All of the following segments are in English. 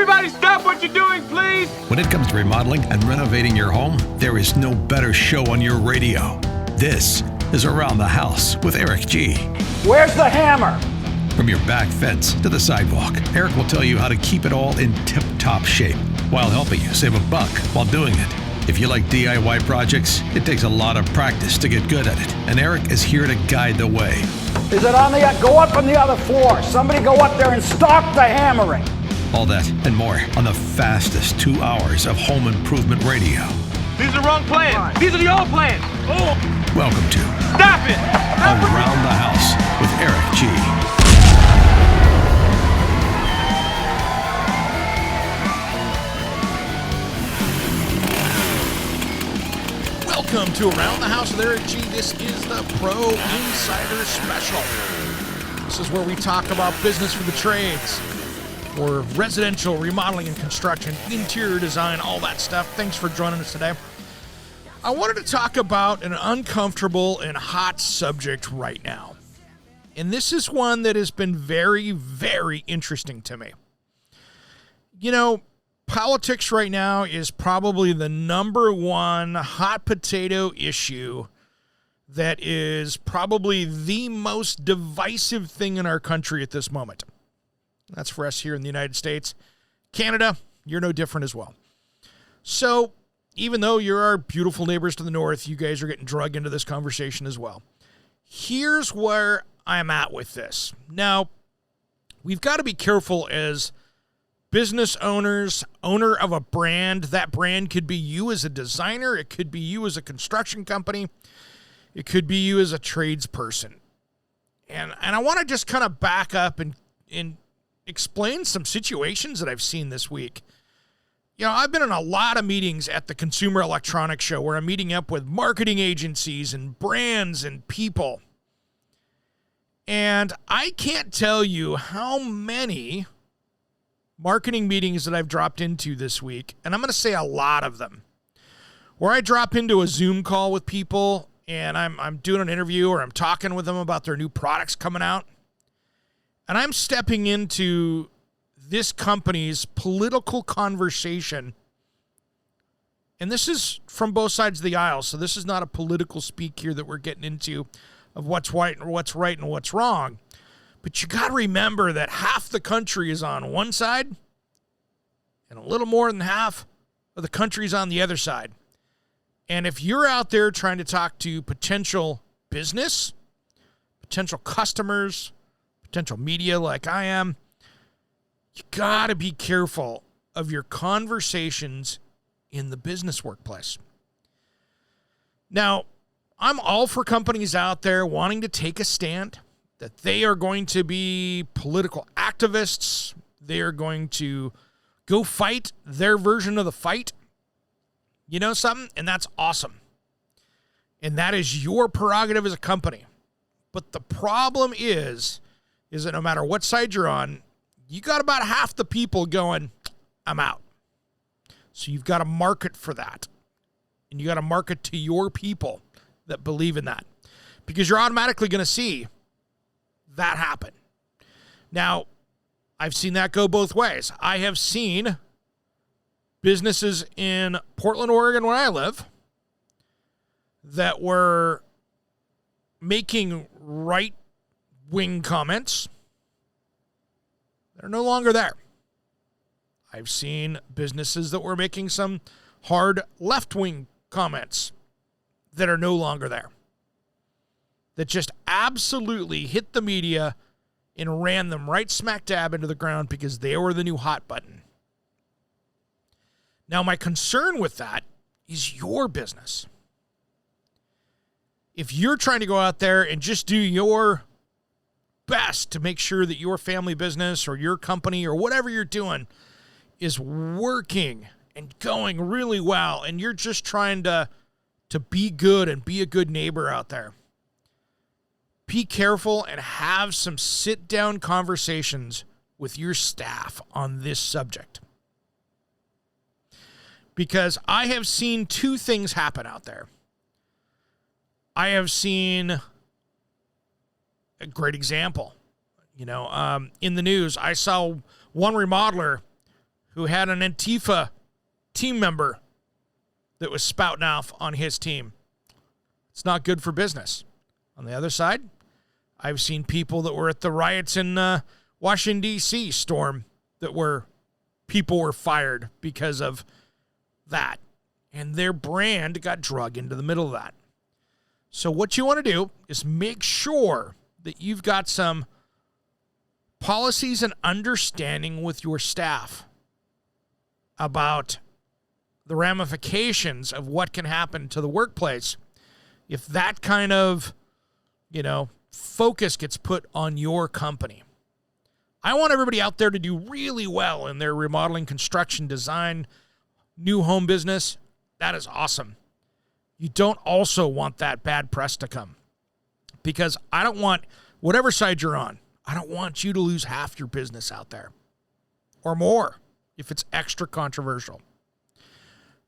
Everybody stop what you're doing, please! When it comes to remodeling and renovating your home, there is no better show on your radio. This is Around the House with Eric G. Where's the hammer? From your back fence to the sidewalk, Eric will tell you how to keep it all in tip-top shape while helping you save a buck while doing it. If you like DIY projects, it takes a lot of practice to get good at it, and Eric is here to guide the way. Is it on the... Go up on the other floor. Somebody go up there and stop the hammering. All that and more on the fastest 2 hours of home improvement radio. These are the wrong plans. These are the old plans. Oh! Welcome to Stop it! Around the House with Eric G. Welcome to Around the House with Eric G. This is the Pro Insider Special. This is where we talk about business for the trades, or residential, remodeling and construction, interior design, all that stuff. Thanks for joining us today. I wanted to talk about an uncomfortable and hot subject right now. And this is one that has been very, very interesting to me. You know, politics right now is probably the number one hot potato issue that is probably the most divisive thing in our country at this moment. That's for us here in the United States. Canada, you're no different as well. So, even though you're our beautiful neighbors to the north, you guys are getting dragged into this conversation as well. Here's where I'm at with this. Now, we've got to be careful as business owners, owner of a brand. That brand could be you as a designer. It could be you as a construction company. It could be you as a tradesperson. And I want to just kind of back up and explain some situations that I've seen this week. You know, I've been in a lot of meetings at the Consumer Electronics Show where I'm meeting up with marketing agencies and brands and people. And I can't tell you how many marketing meetings that I've dropped into this week, and I'm going to say a lot of them, where I drop into a Zoom call with people and I'm doing an interview or I'm talking with them about their new products coming out. And I'm stepping into this company's political conversation. And this is from both sides of the aisle, so this is not a political speak here that we're getting into of what's right and what's wrong. But you got to remember that half the country is on one side and a little more than half of the country is on the other side. And if you're out there trying to talk to potential business, potential customers, potential media like I am, you got to be careful of your conversations in the business workplace. Now, I'm all for companies out there wanting to take a stand, that they are going to be political activists. They are going to go fight their version of the fight. You know something? And that's awesome. And that is your prerogative as a company. But the problem is that no matter what side you're on, you got about half the people going, I'm out. So you've got to market for that. And you got to market to your people that believe in that. Because you're automatically going to see that happen. Now, I've seen that go both ways. I have seen businesses in Portland, Oregon, where I live, that were making right-wing comments that are no longer there. I've seen businesses that were making some hard left-wing comments that are no longer there, that just absolutely hit the media and ran them right smack dab into the ground because they were the new hot button. Now, my concern with that is your business. If you're trying to go out there and just do your best to make sure that your family business or your company or whatever you're doing is working and going really well, and you're just trying to be good and be a good neighbor out there, be careful and have some sit-down conversations with your staff on this subject. Because I have seen two things happen out there. I have seen a great example. In the news, I saw one remodeler who had an Antifa team member that was spouting off on his team. It's not good for business. On the other side, I've seen people that were at the riots in Washington, D.C. storm people were fired because of that. And their brand got drug into the middle of that. So what you want to do is make sure that you've got some policies and understanding with your staff about the ramifications of what can happen to the workplace if that kind of, focus gets put on your company. I want everybody out there to do really well in their remodeling, construction, design, new home business. That is awesome. You don't also want that bad press to come, because I don't want, whatever side you're on, I don't want you to lose half your business out there or more if it's extra controversial.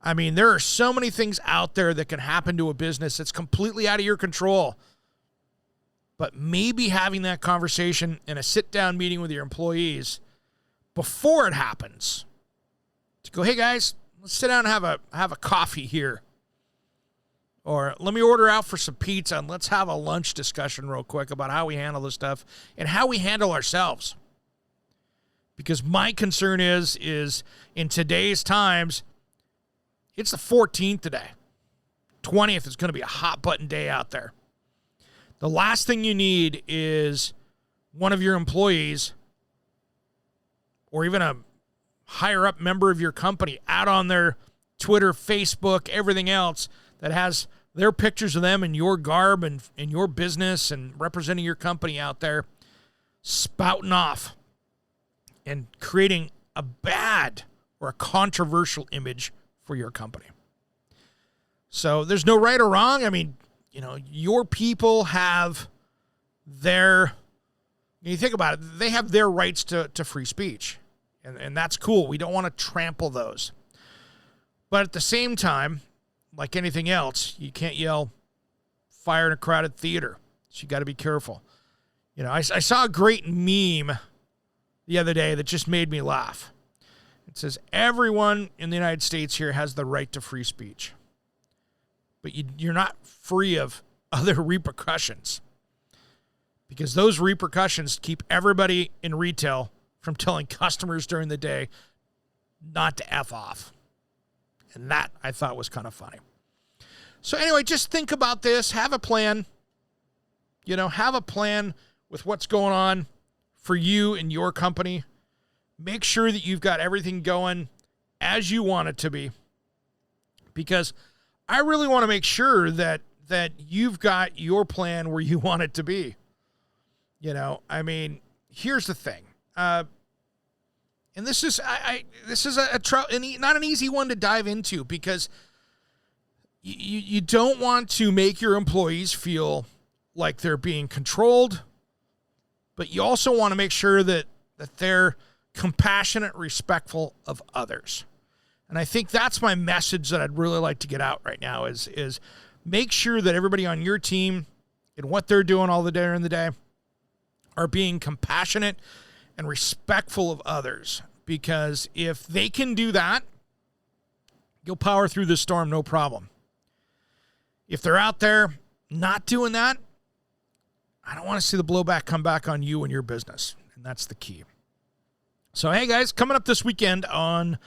I mean, there are so many things out there that can happen to a business that's completely out of your control. But maybe having that conversation in a sit-down meeting with your employees before it happens, to go, hey guys, let's sit down and have a coffee here. Or let me order out for some pizza and let's have a lunch discussion real quick about how we handle this stuff and how we handle ourselves. Because my concern is in today's times, it's the 14th today. 20th is going to be a hot button day out there. The last thing you need is one of your employees or even a higher up member of your company out on their Twitter, Facebook, everything else that has their pictures of them in your garb and in your business and representing your company out there, spouting off and creating a bad or a controversial image for your company. So there's no right or wrong. I mean, your people have you think about it, they have their rights to free speech. And that's cool. We don't want to trample those. But at the same time, like anything else, you can't yell fire in a crowded theater. So you got to be careful. I saw a great meme the other day that just made me laugh. It says, everyone in the United States here has the right to free speech. But you're not free of other repercussions. Because those repercussions keep everybody in retail from telling customers during the day not to F off. And that I thought was kind of funny. So anyway, just think about this. Have a plan. Have a plan with what's going on for you and your company. Make sure that you've got everything going as you want it to be. Because I really want to make sure that you've got your plan where you want it to be. Here's the thing. And this is not an easy one to dive into, because you don't want to make your employees feel like they're being controlled, but you also want to make sure that they're compassionate, respectful of others. And I think that's my message that I'd really like to get out right now is make sure that everybody on your team and what they're doing all the day during the day are being compassionate and respectful of others. Because if they can do that, you'll power through this storm, no problem. If they're out there not doing that, I don't want to see the blowback come back on you and your business. And that's the key. So, hey guys, coming up this weekend on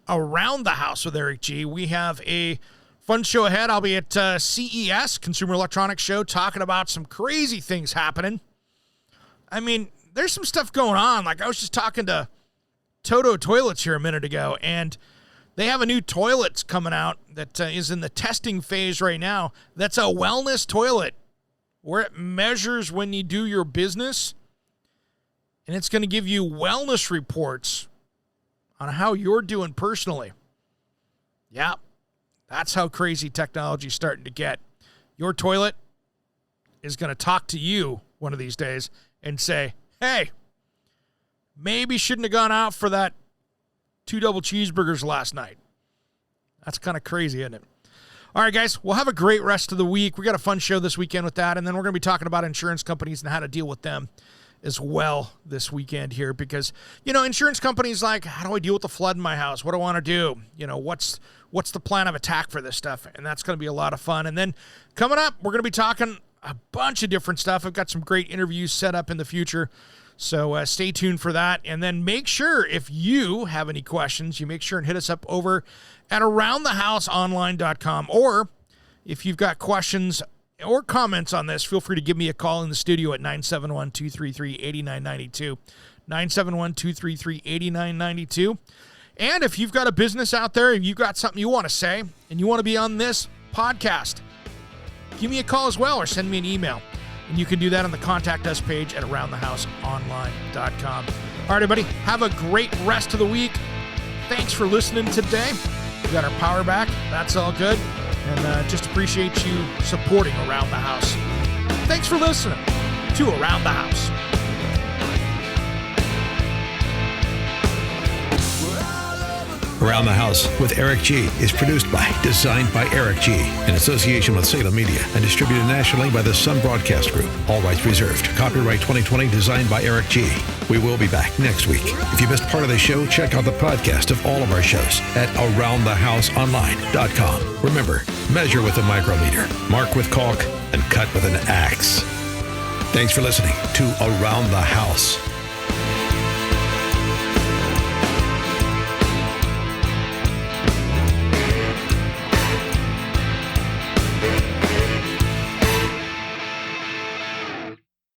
Around the House with Eric G, we have a fun show ahead. I'll be at CES, Consumer Electronics Show, talking about some crazy things happening. I mean, there's some stuff going on. Like, I was just talking to Toto Toilets here a minute ago, and they have a new toilet coming out that is in the testing phase right now. That's a wellness toilet where it measures when you do your business, and it's going to give you wellness reports on how you're doing personally. Yeah, that's how crazy technology is starting to get. Your toilet is going to talk to you one of these days and say, hey, maybe shouldn't have gone out for that 2 double cheeseburgers last night. That's kind of crazy, isn't it? All right, guys, we'll have a great rest of the week. We got a fun show this weekend with that, and then we're going to be talking about insurance companies and how to deal with them as well this weekend here, because, you know, insurance companies like, how do I deal with the flood in my house? What do I want to do? You know, what's the plan of attack for this stuff? And that's going to be a lot of fun. And then coming up, we're going to be talking a bunch of different stuff. I've got some great interviews set up in the future. So stay tuned for that. And then make sure, if you have any questions, you make sure and hit us up over at aroundthehouseonline.com. Or if you've got questions or comments on this, feel free to give me a call in the studio at 971-233-8992. 971-233-8992. And if you've got a business out there and you've got something you want to say and you want to be on this podcast, give me a call as well or send me an email. And you can do that on the Contact Us page at aroundthehouseonline.com. All right, everybody, have a great rest of the week. Thanks for listening today. We got our power back. That's all good. And just appreciate you supporting Around the House. Thanks for listening to Around the House. Around the House with Eric G. is produced by, designed by Eric G. in association with Salem Media and distributed nationally by the Sun Broadcast Group. All rights reserved. Copyright 2020, designed by Eric G. We will be back next week. If you missed part of the show, check out the podcast of all of our shows at aroundthehouseonline.com. Remember, measure with a micrometer, mark with caulk, and cut with an axe. Thanks for listening to Around the House.